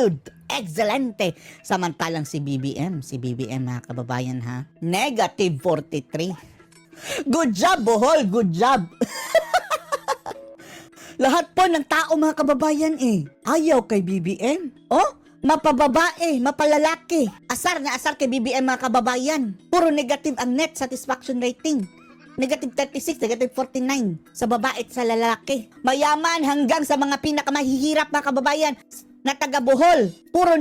good, excelente. Samantalang si BBM mga kababayan ha, negative 43. Good job, Bohol, good job. Lahat po ng tao mga kababayan ayaw kay BBM. Oh, mapababae, mapalalaki. Asar na asar kay BBM mga kababayan. Puro negative ang net satisfaction rating. Negative 36, negative 49 sa babae at sa lalaki. Mayaman hanggang sa mga pinakamahihirap mga kababayan na taga Bohol. Puro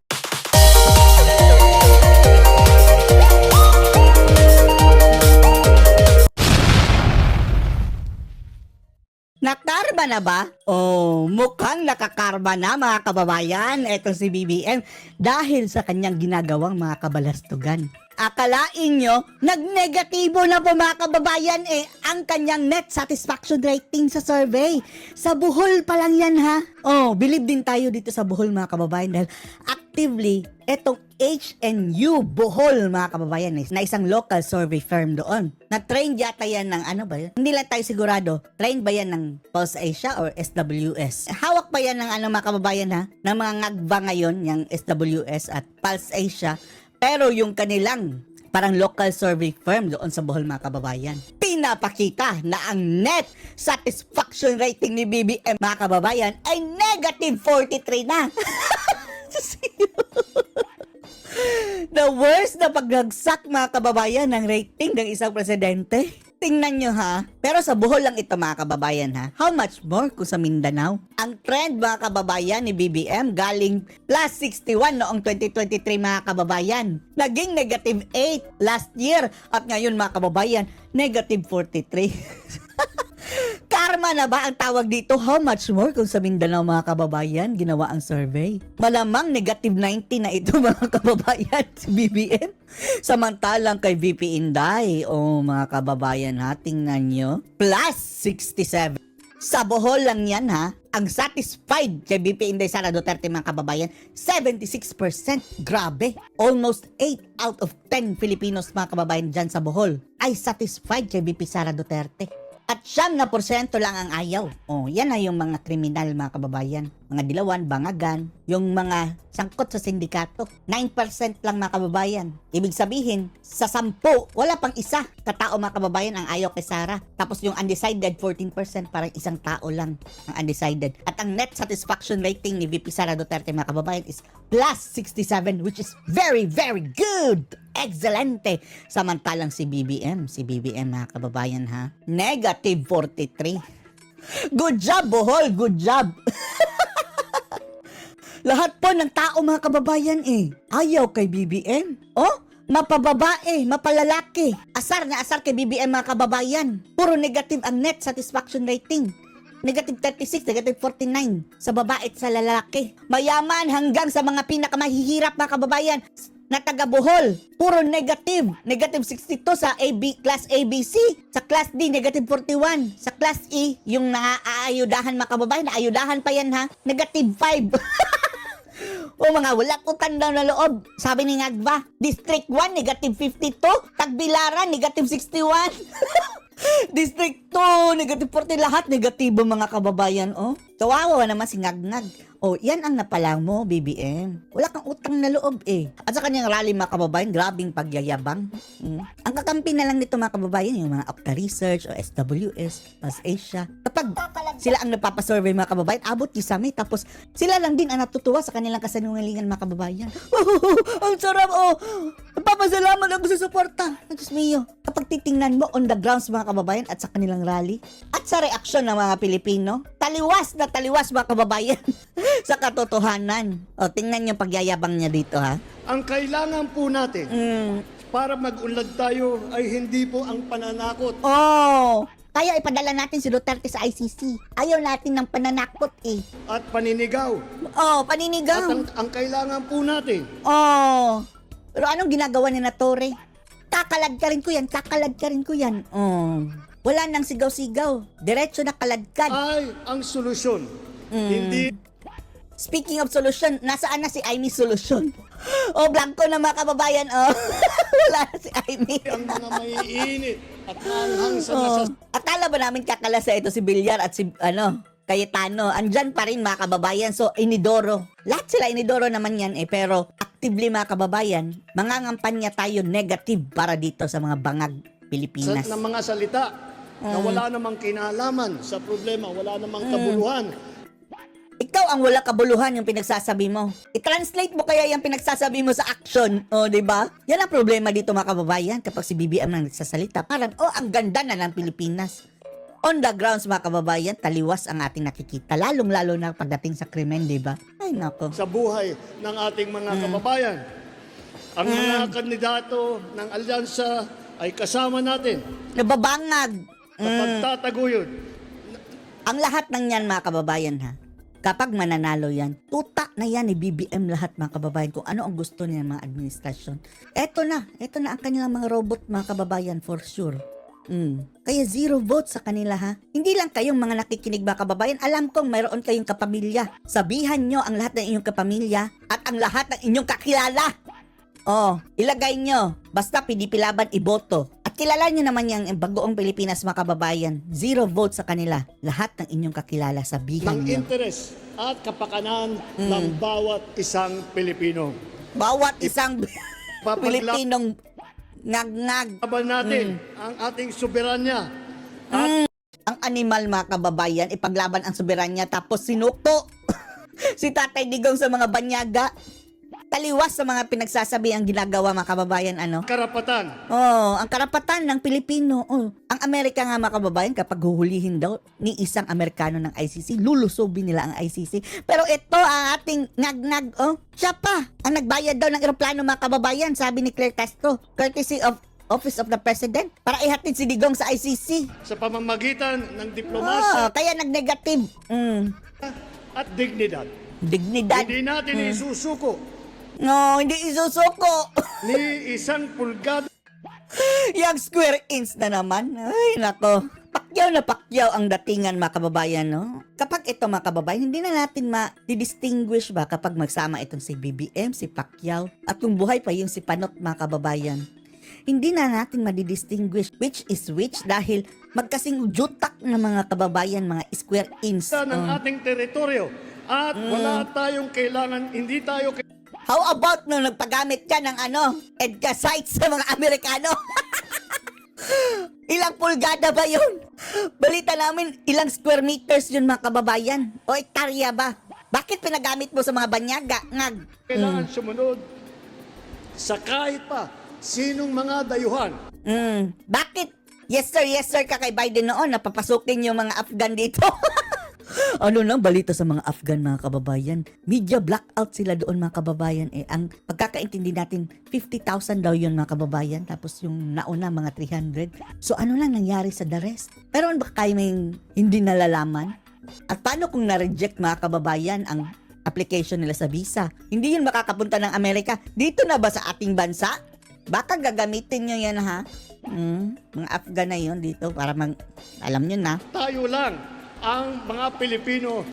nakarma na ba? Oh, mukhang nakakarma na mga kababayan etong si BBM dahil sa kanyang ginagawang mga kabalastugan. Akalain nyo, nag-negatibo na po mga kababayan ang kanyang net satisfaction rating sa survey. Sa Bohol pa lang yan ha. Oh, believe din tayo dito sa Bohol mga kababayan dahil actively etong HNU Bohol mga kababayan na isang local survey firm doon. Na-train yata yan ng ano ba yun? Hindi lang tayo sigurado. Train ba yan ng Pulse Asia or SWS? Hawak ba yan ng ano mga kababayan ha? Ng mga ngagba ngayon, yung SWS at Pulse Asia. Pero yung kanilang parang local survey firm doon sa Bohol mga kababayan, pinapakita na ang net satisfaction rating ni BBM mga kababayan ay negative 43 na. The worst na paglagsak mga kababayan ng rating ng isang presidente. Tingnan nyo ha. Pero sa Bohol lang ito mga kababayan ha. How much more kung sa Mindanao? Ang trend mga kababayan ni BBM galing plus 61 noong 2023 mga kababayan. Naging negative 8 last year. At ngayon mga kababayan, negative 43. Karma na ba ang tawag dito? How much more kung sa Mindanao mga kababayan ginawa ang survey? Malamang negative 90 na ito mga kababayan si BBM. Samantalang kay VP Inday, mga kababayan ha, tingnan nyo, plus 67. Sa Bohol lang yan ha, ang satisfied kay VP Inday Sara Duterte mga kababayan, 76%. Grabe, almost 8 out of 10 Filipinos mga kababayan dyan sa Bohol ay satisfied kay VP Sara Duterte. At 7% lang ang ayaw. Yan na yung mga kriminal mga kababayan. Mga dilawan, bangagan, yung mga sangkot sa sindikato. 9% lang mga kababayan. Ibig sabihin, sa 10, wala pang isa katao mga kababayan ang ayaw kay Sara. Tapos yung undecided, 14%, parang isang tao lang ang undecided. At ang net satisfaction rating ni VP Sara Duterte mga kababayan is plus 67, which is very, very good. Excelente. Samantalang si BBM mga kababayan ha, negative 43. Good job Bohol, good job. Lahat po ng tao mga kababayan ayaw kay BBM. Oh, mapababae, mapalalaki. Asar na asar kay BBM mga kababayan. Puro negative ang net satisfaction rating. Negative 36, negative 49 sa babae at sa lalaki. Mayaman hanggang sa mga pinakamahihirap mga kababayan na taga Bohol, puro negative. Negative 62 sa class ABC. Sa class D, negative 41. Sa class E, yung naaayudahan mga kababayan, naayudahan pa yan ha, negative 5. Mga wala ko tanda na loob. Sabi ni Ngagba, District 1, negative 52. Tagbilaran, negative 61. District 2, negative 40, lahat negatibo mga kababayan. Kawawa naman si Ngagnag. Yan ang napalang mo, BBM. Wala kang utang na loob At sa kanyang rally mga kababayan, grabing pagyayabang. Ang kakampi na lang nito mga kababayan, yung mga Opta Research o SWS, Pulse Asia. Kapag sila ang napapasurvey mga kababayan, abot kisame. Tapos sila lang din ang natutuwa sa kanilang kasanungalingan mga kababayan. Ang sarap Napapasalamat ako sa suporta. Diyos mio. Kapag titingnan mo on the grounds mga kababayan at sa kanilang rally, at sa reaksyon ng mga Pilipino, taliwas na taliwas mga kababayan sa katotohanan. Tingnan yung pagyayabang niya dito ha. Ang kailangan po natin para mag-unlad tayo ay hindi po ang pananakot. Kaya ipadala natin si Duterte sa ICC. Ayaw natin ng pananakot At paninigaw. Paninigaw. At ang kailangan po natin. Pero anong ginagawa ni na Torre? Kakalad ka rin ko yan. Wala nang sigaw-sigaw. Diretso na kaladkad. Ay ang solusyon. Hindi. Speaking of solution, nasaan na si Amy Solution? Blanco na mga kababayan. Wala na si Amy. Ang mga maiinit at maanghang sa Akala ba namin kakalasa ito si Villar at si Cayetano, andyan pa rin mga kababayan. So, inidoro. Lahat sila inidoro naman yan pero actively mga kababayan, mangangampanya tayo negative para dito sa mga bangag Pilipinas. ng mga salita na wala namang kinalaman sa problema, wala namang kabuluhan. Ikaw ang wala kabuluhan yung pinagsasabi mo. I-translate mo kaya yung pinagsasabi mo sa action. O, di ba? Yan ang problema dito mga kababayan kapag si BBM nang nagsasalita. Parang, ang ganda na ng Pilipinas. On the grounds mga kababayan, taliwas ang ating nakikita. Lalong-lalo na pagdating sa krimen, di ba? Ay, nako. Sa buhay ng ating mga kababayan. Ang mga kandidato ng alyansa ay kasama natin Nababangag. sa pagtataguyod. Ang lahat ng yan mga kababayan ha. Kapag mananalo yan, tuta na yan ni BBM lahat mga kababayan kung ano ang gusto niya mga administrasyon. Eto na ang kanilang mga robot mga kababayan for sure. Kaya 0 votes sa kanila ha. Hindi lang kayong mga nakikinig mga kababayan, alam kong mayroon kayong kapamilya. Sabihan nyo ang lahat ng inyong kapamilya at ang lahat ng inyong kakilala. Ilagay nyo. Basta PDP laban, iboto. At kilala nyo naman yung bagoong Pilipinas mga kababayan. 0 votes sa kanila. Lahat ng inyong kakilala, sabihan Ng nyo. interes at kapakanan ng bawat isang Pilipino. Bawat isang Papagla- Pilipinong ngag-ngag. Laban natin ang ating soberanya. Ang animal mga kababayan, ipaglaban ang soberanya tapos sinuko si Tatay Digong sa mga banyaga. Taliwas sa mga pinagsasabi ang ginagawa mga kababayan Karapatan. ang karapatan ng Pilipino. Ang Amerika nga mga kababayan, kapag huhulihin daw ni isang Amerikano ng ICC, lulusobin nila ang ICC. Pero ito ang ating ngag-ngag, siya pa ang nagbayad daw ng eroplano mga kababayan, sabi ni Claire Castro, courtesy of Office of the President, para ihatid si Digong sa ICC. Sa pamamagitan ng diplomasya Kaya nag-negative. at dignidad. Dignidad. Hindi natin isusuko No, hindi isusuko. ni isang pulgada Yung square inch na naman. Ay, nako. Pakyaw ang datingan mga kababayan, no? Kapag ito mga kababayan, hindi na natin ma-distinguish ba kapag magsama itong si BBM, si Pacquiao, at kung buhay pa yung si Panot mga kababayan. Hindi na natin ma-distinguish which is which dahil magkasing jutak na mga kababayan, mga square inch. ng ating teritoryo. At wala tayong kailangan, hindi tayo How about nung nagpagamit ka ng EDCA sites sa mga Amerikano? Ilang pulgada ba yun? Balita namin, ilang square meters yun mga kababayan? O hektarya ba? Bakit pinagamit mo sa mga banyaga? Ngag. kailangan sumunod sa kahit pa sinong mga dayuhan. Bakit? Yes sir ka kay Biden noon, napapasukin yung mga Afghan dito. Balita sa mga Afghan mga kababayan. Media blackout sila doon mga kababayan. Ang pagkakaintindi natin, 50,000 daw yun mga kababayan. Tapos yung nauna mga 300. So ano lang nangyari sa the rest? Pero ba kayo may hindi nalalaman? At paano kung na-reject mga kababayan ang application nila sa visa? Hindi yun makakapunta ng Amerika. Dito na ba sa ating bansa? Baka gagamitin nyo yan ha? Mga Afghan na yun dito para alam nyo na. Tayo lang ang mga Pilipino